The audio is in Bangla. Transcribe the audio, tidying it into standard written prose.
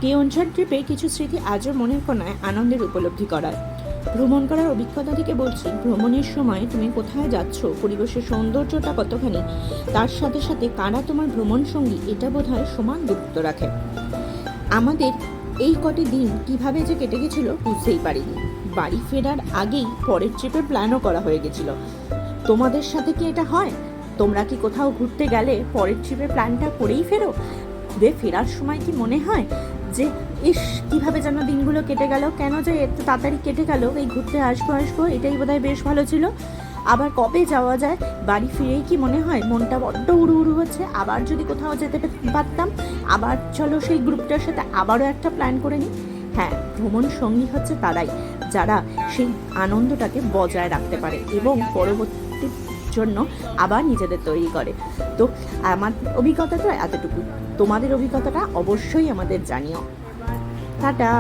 কেওনঝড় ট্রিপে কিছু স্মৃতি আজও মনের কোণায় আনন্দের উপলব্ধি করায়। ভ্রমণ করার অভিজ্ঞতা থেকে বলছি, ভ্রমণের সময় তুমি কোথায় যাচ্ছ, পরিবেশের সৌন্দর্যটা কতখানি, তার সাথে সাথে কারা তোমার ভ্রমণ সঙ্গী, এটা বোধহয় সমান গুরুত্ব রাখে। আমাদের এই কটি দিন কিভাবে যে কেটে গেছিল বুঝতেই পারিনি। বাড়ি ফেরার আগেই পরের ট্রিপের প্ল্যানও করা হয়ে গেছিল। তোমাদের সাথে কি এটা হয়? তোমরা কি কোথাও ঘুরতে গেলে পরের ট্রিপের প্ল্যানটা করেই ফেরো? ঘুরে ফেরার সময় কি মনে হয় যে ইস, কিভাবে যেন দিনগুলো কেটে গেল, কেন যে এত তাড়াতাড়ি কেটে গেল, এই ঘুরতে আসবো এটাই বোধহয় বেশ ভালো ছিল, আবার কবে যাওয়া যায়? বাড়ি ফিরেই কি মনে হয় মনটা বড্ড উড়ু উড়ু হচ্ছে, আবার যদি কোথাও যেতে পারতাম, আবার চলো সেই গ্রুপটার সাথে আবারও একটা প্ল্যান করে নিই। হ্যাঁ, ভ্রমণ সঙ্গী হচ্ছে তারাই যারা সেই আনন্দটাকে বজায় রাখতে পারে এবং পরবর্তী জন্য আবার নিজেদের তৈরি করে। তো আমার অভিজ্ঞতা তো এতটুকু, তোমাদের অভিজ্ঞতাটা অবশ্যই আমাদের জানিও। টাটা।